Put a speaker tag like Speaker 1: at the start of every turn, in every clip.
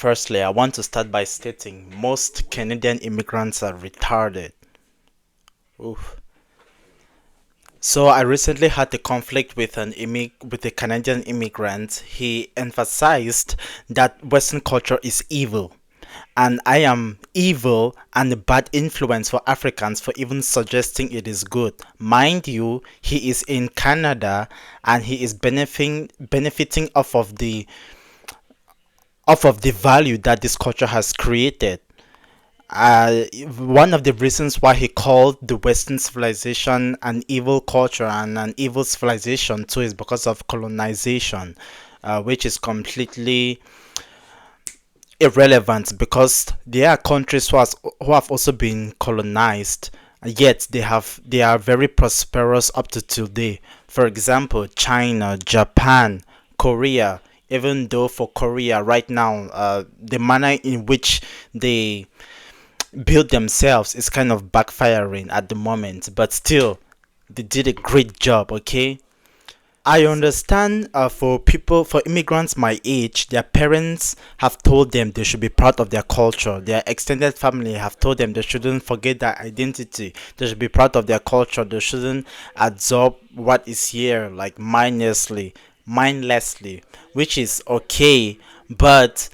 Speaker 1: Firstly, I want to start by stating most Canadian immigrants are retarded. Oof. So I recently had a conflict with with a Canadian immigrant. He emphasized that Western culture is evil, and I am evil and a bad influence for Africans for even suggesting it is good. Mind you, he is in Canada and he is benefiting off of the value that this culture has created. Uh, One of the reasons why he called the Western civilization an evil culture and an evil civilization too is because of colonization, which is completely irrelevant because there are countries who have also been colonized, yet they are very prosperous up to today. For example, China, Japan, Korea. Even though for Korea right now, the manner in which they build themselves is kind of backfiring at the moment, but still, they did a great job. Okay, I understand for immigrants my age, their parents have told them they should be proud of their culture. Their extended family have told them they shouldn't forget their identity. They should be proud of their culture. They shouldn't absorb what is here like mindlessly, which is okay. But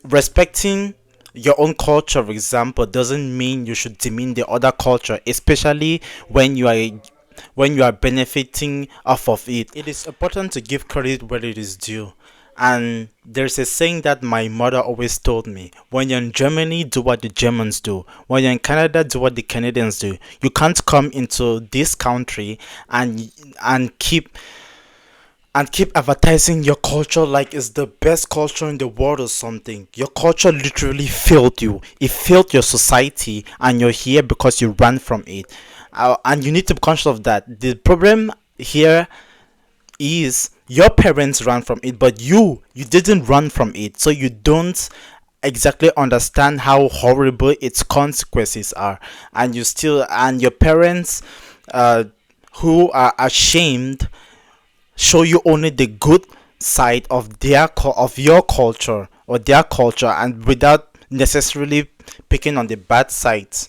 Speaker 1: respecting your own culture, for example, doesn't mean you should demean the other culture, especially when you are benefiting off of it. It is important to give credit where it is due. And there's a saying that my mother always told me: when you're in Germany, do what the Germans do. When you're in Canada, do what the Canadians do. You can't come into this country and and keep keep advertising your culture like it's the best culture in the world or something. Your culture literally failed you. It failed your society, and you're here because you ran from it. And you need to be conscious of that. The problem here is your parents ran from it, but you didn't run from it, so you don't exactly understand how horrible its consequences are, and your parents, uh, who are ashamed, show you only the good side of of your culture or their culture, and without necessarily picking on the bad sides.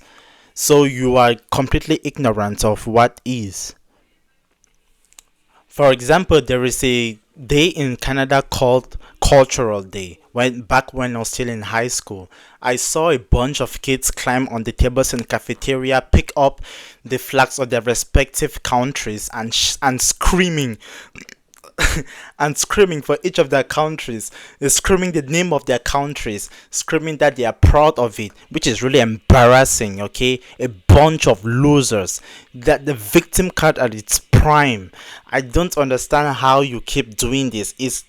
Speaker 1: So you are completely ignorant of what is. For example, there is a day in Canada called Cultural Day. When I was still in high school, I saw a bunch of kids climb on the tables in the cafeteria, pick up the flags of their respective countries, and screaming and screaming for each of their countries, screaming the name of their countries, screaming that they are proud of it, which is really embarrassing. Okay, a bunch of losers. That the victim card at its prime. I don't understand how you keep doing this. It's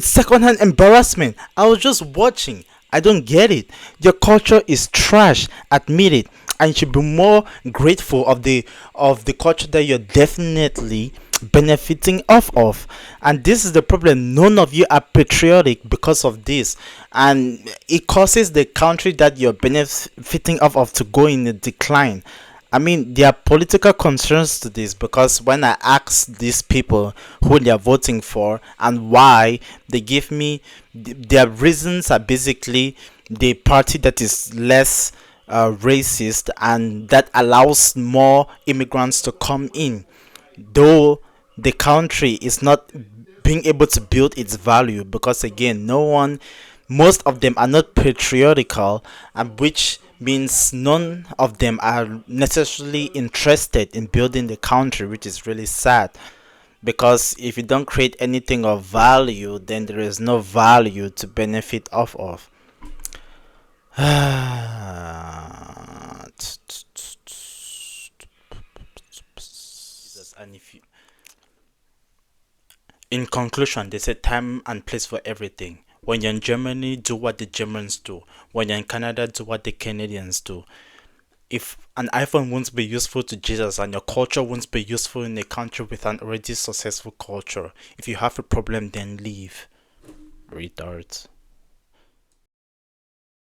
Speaker 1: secondhand embarrassment. I was just watching. I don't get it. Your culture is trash. Admit it. And you should be more grateful of the culture that you're definitely benefiting off of. And this is the problem. None of you are patriotic because of this. And it causes the country that you're benefiting off of to go in a decline. I mean, there are political concerns to this because when I ask these people who they are voting for and why, they give me their reasons are basically the party that is less racist and that allows more immigrants to come in, though the country is not being able to build its value because again, most of them are not patriotical, and which means none of them are necessarily interested in building the country, which is really sad. Because if you don't create anything of value, then there is no value to benefit off of. And if you, in conclusion, there's a time and place for everything. When you're in Germany, do what the Germans do. When you're in Canada, do what the Canadians do. If an iPhone won't be useful to Jesus and your culture won't be useful in a country with an already successful culture, if you have a problem, then leave. Retards.